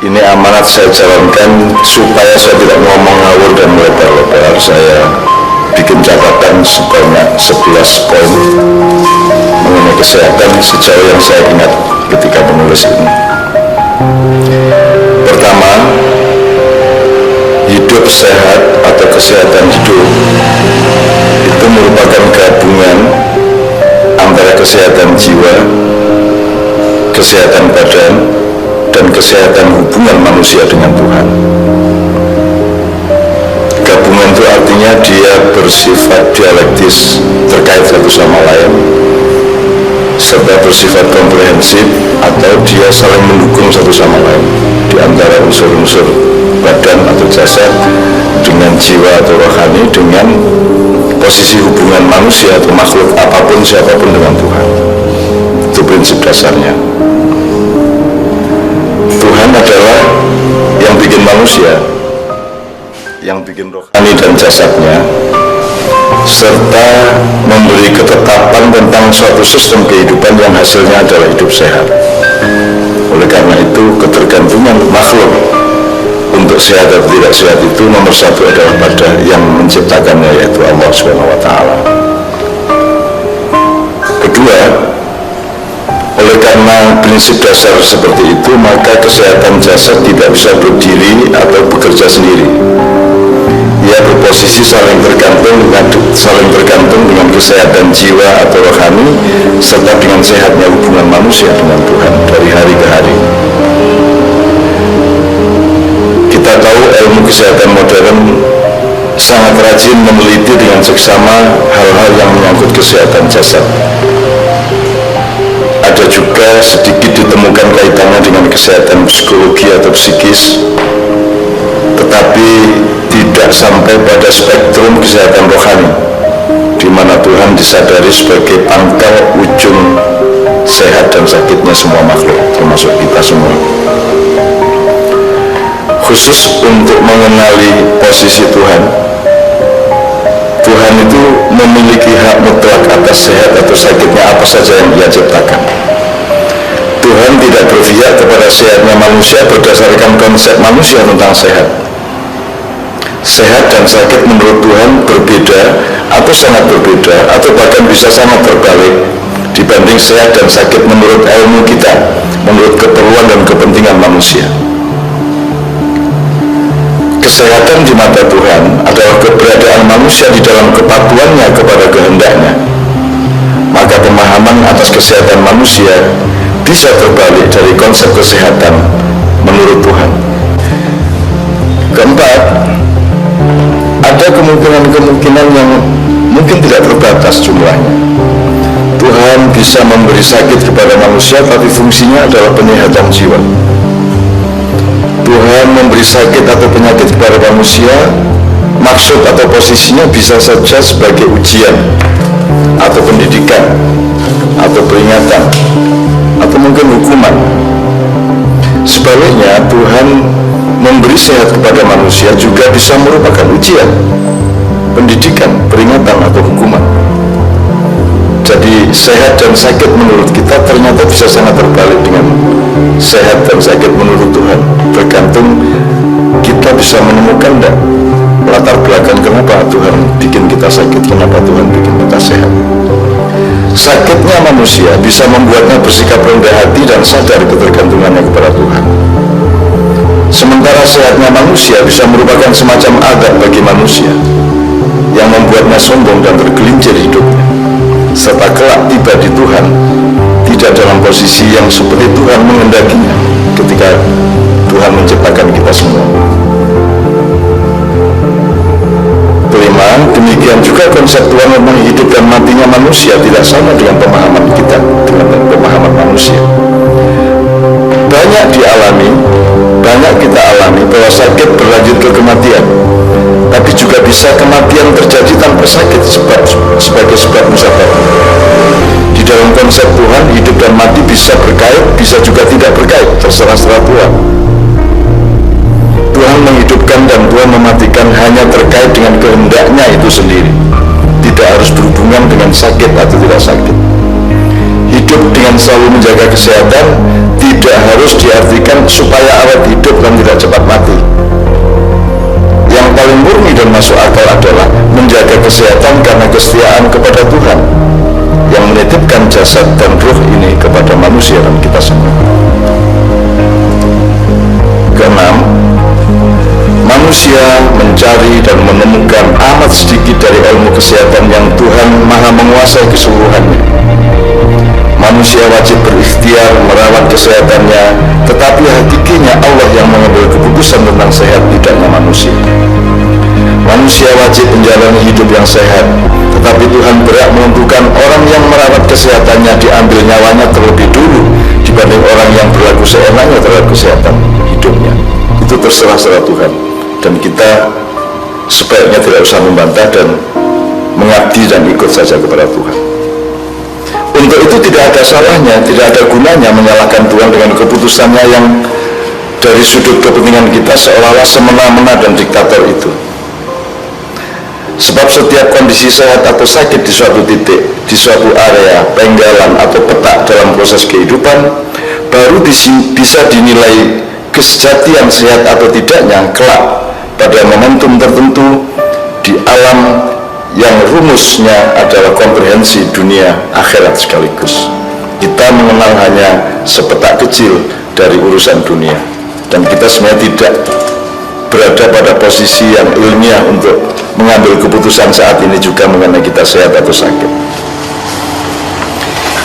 Ini amanat saya jalankan supaya saya tidak ngomong ngawur dan melebar-lebar. Saya bikin catatan sebanyak 11 poin mengenai kesehatan sejauh yang saya ingat ketika menulis ini. Pertama, hidup sehat atau kesehatan hidup itu merupakan gabungan antara kesehatan jiwa, kesehatan badan, dan kesehatan hubungan manusia dengan Tuhan. Gabungan itu artinya dia bersifat dialektis, terkait satu sama lain, serta bersifat komprehensif atau dia saling mendukung satu sama lain di antara unsur-unsur badan atau jasad dengan jiwa atau rohani, dengan posisi hubungan manusia atau makhluk apapun siapapun dengan Tuhan. Itu prinsip dasarnya. Tuhan adalah yang bikin manusia, yang bikin rohani dan jasadnya, serta memberi ketetapan tentang suatu sistem kehidupan yang hasilnya adalah hidup sehat. Oleh karena itu, ketergantungan makhluk untuk sehat atau tidak sehat itu nomor satu adalah pada yang menciptakannya, yaitu Allah SWT. Kedua, oleh karena prinsip dasar seperti itu, maka kesehatan jasad tidak bisa berdiri atau bekerja sendiri. Ia berposisi saling tergantung dengan kesehatan jiwa atau rohani, serta dengan sehatnya hubungan manusia dengan Tuhan dari hari ke hari. Kita tahu ilmu kesehatan modern sangat rajin meneliti dengan seksama hal-hal yang menyangkut kesehatan jasad. Ada juga sedikit ditemukan kaitannya dengan kesehatan psikologi atau psikis, tetapi tidak sampai pada spektrum kesehatan rohani, di mana Tuhan disadari sebagai pangkal ujung sehat dan sakitnya semua makhluk, termasuk kita semua. Khusus untuk mengenali posisi Tuhan, Tuhan itu memiliki hak mutlak atas sehat atau sakitnya apa saja yang Dia ciptakan. Tuhan tidak berpihak kepada sehatnya manusia berdasarkan konsep manusia tentang sehat. Sehat dan sakit menurut Tuhan berbeda atau sangat berbeda, atau bahkan bisa sangat terbalik dibanding sehat dan sakit menurut ilmu kita, menurut keperluan dan kepentingan manusia. Kesehatan di mata Tuhan adalah keberadaan manusia di dalam kepatuhannya kepada kehendaknya. Maka pemahaman atas kesehatan manusia bisa terbalik dari konsep kesehatan menurut Tuhan. Keempat, ada kemungkinan yang mungkin tidak terbatas jumlahnya. Tuhan bisa memberi sakit kepada manusia, tapi fungsinya adalah penyehatan jiwa. Tuhan memberi sakit atau penyakit kepada manusia, maksud atau posisinya bisa saja sebagai ujian atau pendidikan atau peringatan atau mungkin hukuman. Sebaliknya, Tuhan memberi sehat kepada manusia juga bisa merupakan ujian, pendidikan, peringatan atau hukuman. Jadi sehat dan sakit menurut kita ternyata bisa sangat terbalik dengan sehat dan sakit menurut Tuhan. Tergantung kita bisa menemukan enggak latar belakang kenapa Tuhan bikin kita sakit, kenapa Tuhan bikin kita sehat. Sakitnya manusia bisa membuatnya bersikap rendah hati dan sadar ketergantungannya kepada Tuhan. Sementara sehatnya manusia bisa merupakan semacam adab bagi manusia yang membuatnya sombong dan tergelincir hidupnya, serta kelak tiba di Tuhan tidak dalam posisi yang seperti Tuhan menghendakinya ketika Tuhan menciptakan kita semua. Kelima, demikian juga konsep Tuhan tentang hidup dan matinya manusia tidak sama dengan pemahaman kita, dengan pemahaman manusia. Banyak kita alami bahwa sakit berlanjut ke kematian, tapi juga bisa kematian terjadi tanpa sakit sebagai sebab musabab. Di dalam konsep Tuhan, hidup dan mati bisa berkait, bisa juga tidak berkait, terserah Tuhan. Tuhan menghidupkan dan Tuhan mematikan hanya terkait dengan kehendaknya itu sendiri, tidak harus berhubungan dengan sakit atau tidak sakit. hidup dengan selalu menjaga kesehatan tidak harus diartikan supaya awet hidup dan tidak cepat mati. Yang paling murni dan masuk akal adalah menjaga kesehatan karena kesetiaan kepada Tuhan yang menitipkan jasad dan ruh ini kepada manusia dan kita semua. Keenam, manusia mencari dan menemukan amat sedikit dari ilmu kesehatan yang Tuhan maha menguasai keseluruhannya. Manusia wajib berikhtiar merawat kesehatannya, tetapi hakikinya Allah yang mengambil keputusan tentang sehat tidaknya manusia. Manusia wajib menjalani hidup yang sehat, tetapi Tuhan berhak menentukan orang yang merawat kesehatannya diambil nyawanya terlebih dulu dibanding orang yang berlaku seenaknya terhadap kesehatan hidupnya. Itu terserah Tuhan, dan kita sebaiknya tidak usah membantah dan mengabdi dan ikut saja kepada Tuhan. Untuk itu tidak ada salahnya, tidak ada gunanya menyalahkan Tuhan dengan keputusannya yang dari sudut kepentingan kita seolah-olah semena-mena dan diktator itu. Sebab setiap kondisi sehat atau sakit di suatu titik, di suatu area, penggalan atau petak dalam proses kehidupan baru bisa dinilai kesejatian sehat atau tidaknya kelak pada momentum tertentu di alam yang rumusnya adalah komprehensi dunia akhirat sekaligus. Kita mengenal hanya sepetak kecil dari urusan dunia, dan kita sebenarnya tidak berada pada posisi yang ilmiah untuk mengambil keputusan saat ini juga mengenai kita sehat atau sakit.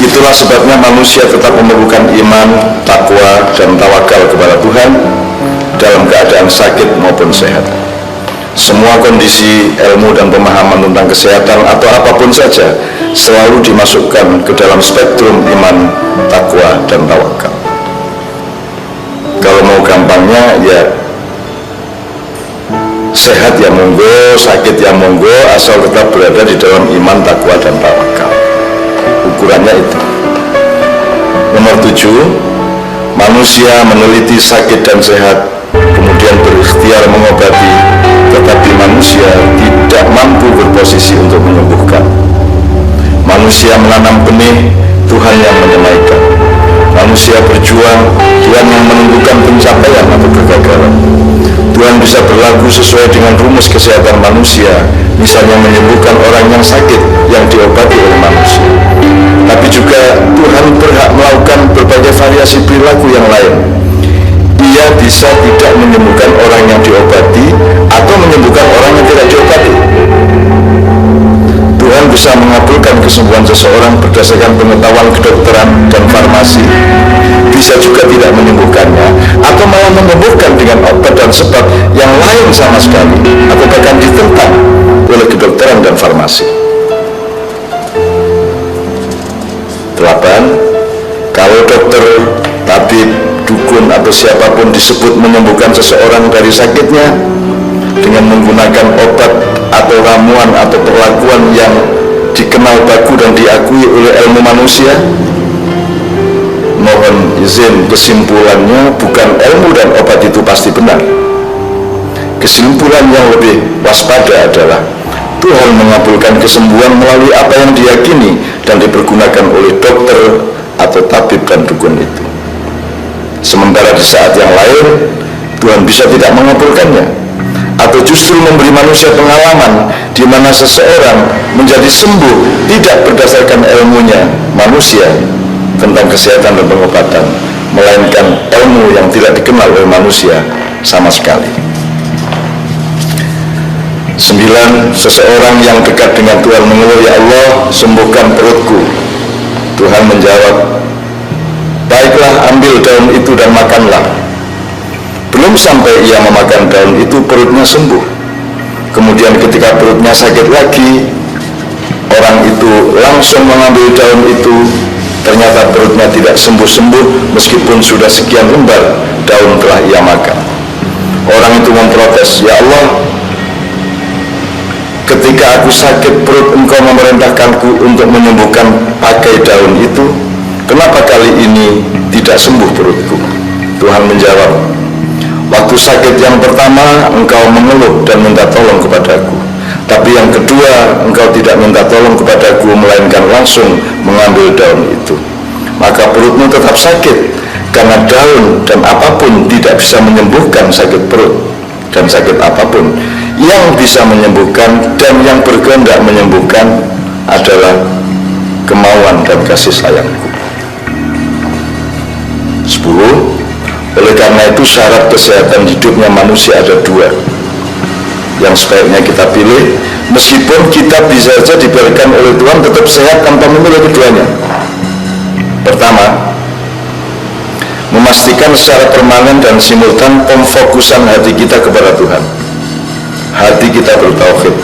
Itulah sebabnya manusia tetap memerlukan iman, takwa, dan tawakal kepada Tuhan dalam keadaan sakit maupun sehat. Semua kondisi ilmu dan pemahaman tentang kesehatan atau apapun saja selalu dimasukkan ke dalam spektrum iman, takwa, dan tawakal. Kalau mau gampangnya ya sehat ya monggo, sakit ya monggo, asal tetap berada di dalam iman, takwa, dan tawakal. Ukurannya itu. Nomor 7, manusia meneliti sakit dan sehat, kemudian berikhtiar mengobati, tetapi manusia tidak mampu berposisi untuk menyembuhkan. Manusia menanam benih, Tuhan yang menyemaikan. Manusia berjuang, Tuhan yang menentukan pencapaian atau kegagalan. Tuhan bisa berlaku sesuai dengan rumus kesehatan manusia, misalnya menyembuhkan orang yang sakit yang diobati oleh manusia. Tapi juga Tuhan berhak melakukan berbagai variasi perilaku yang lain. Ia bisa tidak menyembuhkan orang yang diobati atau menyembuhkan orang yang tidak diobati. Tuhan bisa mengabulkan kesembuhan seseorang berdasarkan pengetahuan kedokteran dan farmasi, bisa juga tidak menyembuhkannya atau malah menyembuhkan dengan obat dan sebab yang lain sama sekali, atau bahkan ditentang oleh kedokteran dan farmasi. 8. Kalau dokter, tabib, dukun atau siapapun disebut menyembuhkan seseorang dari sakitnya dengan menggunakan obat atau ramuan atau perlakuan yang dikenal baku dan diakui oleh ilmu manusia, mohon izin, kesimpulannya bukan ilmu dan obat itu pasti benar. Kesimpulan yang lebih waspada adalah Tuhan mengabulkan kesembuhan melalui apa yang diyakini dan dipergunakan oleh dokter atau tabib dan dukun itu. Sementara di saat yang lain Tuhan bisa tidak mengabulkannya, atau justru memberi manusia pengalaman di mana seseorang menjadi sembuh tidak berdasarkan ilmunya manusia tentang kesehatan dan pengobatan, melainkan ilmu yang tidak dikenal oleh manusia sama sekali. 9. Seseorang yang dekat dengan Tuhan mengeluh, "Ya Allah, sembuhkan perutku." Tuhan menjawab, "Baiklah, ambil daun itu dan makanlah." Belum sampai ia memakan daun itu, perutnya sembuh. Kemudian ketika perutnya sakit lagi, orang itu langsung mengambil daun itu. Ternyata perutnya tidak sembuh-sembuh meskipun sudah sekian lembar daun telah ia makan. Orang itu memprotes, "Ya Allah, ketika aku sakit perut, Engkau memerintahkanku untuk menyembuhkan pakai daun itu. Kenapa kali ini tidak sembuh perutku?" Tuhan menjawab, "Waktu sakit yang pertama engkau mengeluh dan minta tolong kepadaku, tapi yang kedua engkau tidak minta tolong kepadaku, melainkan langsung mengambil daun itu. maka perutmu tetap sakit, karena daun dan apapun tidak bisa menyembuhkan sakit perut. Dan sakit apapun yang bisa menyembuhkan dan yang berkehendak menyembuhkan adalah kemauan dan kasih sayangku. 10. Oleh karena itu syarat kesehatan hidupnya manusia ada 2 yang sebaiknya kita pilih, meskipun kita bisa saja diberikan oleh Tuhan tetap sehat tanpa memilih keduanya. Pertama, memastikan secara permanen dan simultan pemfokusan hati kita kepada Tuhan. Hati kita bertauhid,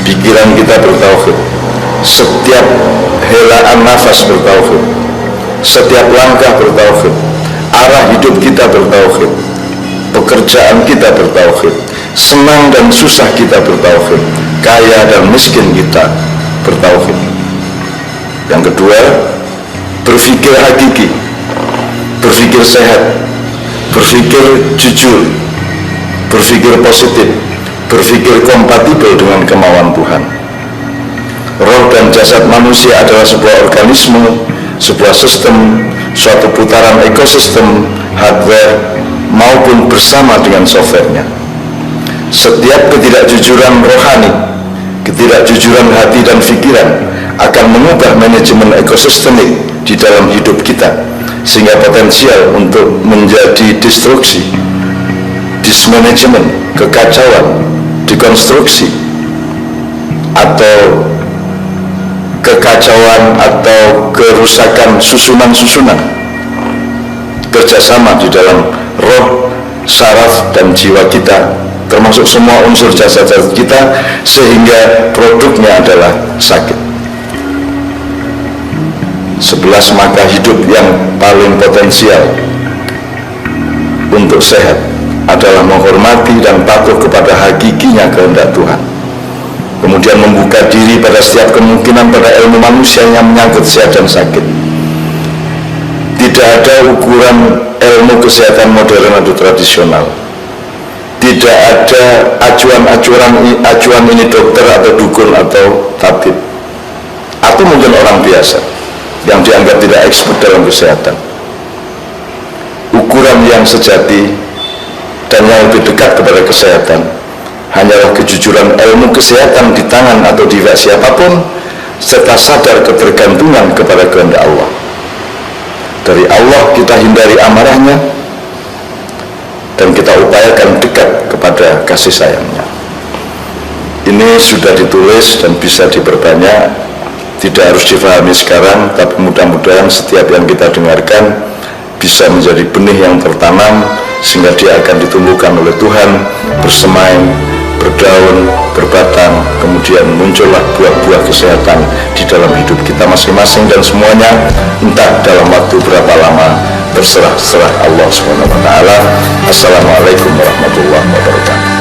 pikiran kita bertauhid, setiap helaan nafas bertauhid, setiap langkah bertauhid, arah hidup kita bertauhid, pekerjaan kita bertauhid, senang dan susah kita bertauhid, kaya dan miskin kita bertauhid. Yang kedua, berpikir hakiki, berpikir sehat, berpikir jujur, berpikir positif, berpikir kompatibel dengan kemauan Tuhan. Roh dan jasad manusia adalah sebuah organisme, sebuah sistem, suatu putaran ekosistem, hardware maupun bersama dengan softwarenya. Setiap ketidakjujuran rohani, ketidakjujuran hati dan pikiran akan mengubah manajemen ekosistemik di dalam hidup kita, sehingga potensial untuk menjadi destruksi, dismanagement, kekacauan, dekonstruksi, atau kekacauan atau kerusakan susunan-susunan kerjasama di dalam roh, saraf, dan jiwa kita, termasuk semua unsur jasad kita, sehingga produknya adalah sakit. 11. Maka hidup yang paling potensial untuk sehat adalah menghormati dan patuh kepada hakikinya kehendak Tuhan, kemudian membuka diri pada setiap kemungkinan pada ilmu manusia yang menyangkut sehat dan sakit. Tidak ada ukuran ilmu kesehatan modern atau tradisional, tidak ada acuan ini dokter atau dukun atau tabib, atau mungkin orang biasa yang dianggap tidak expert dalam kesehatan. Ukuran yang sejati dan yang lebih dekat kepada kesehatan hanyalah kejujuran ilmu kesehatan di tangan atau di pihak siapapun, serta sadar ketergantungan kepada kehendak Allah. Dari Allah kita hindari amarahnya, dan kita upayakan dekat kepada kasih sayangnya. Ini sudah ditulis dan bisa diperbanyak, tidak harus difahami sekarang, tapi mudah-mudahan setiap yang kita dengarkan bisa menjadi benih yang tertanam, sehingga dia akan ditumbuhkan oleh Tuhan, bersemai, berdaun, berbatang, kemudian muncullah buah-buah kesehatan di dalam hidup kita masing-masing, dan semuanya entah dalam waktu berapa lama, terserah Allah SWT. Assalamualaikum warahmatullahi wabarakatuh.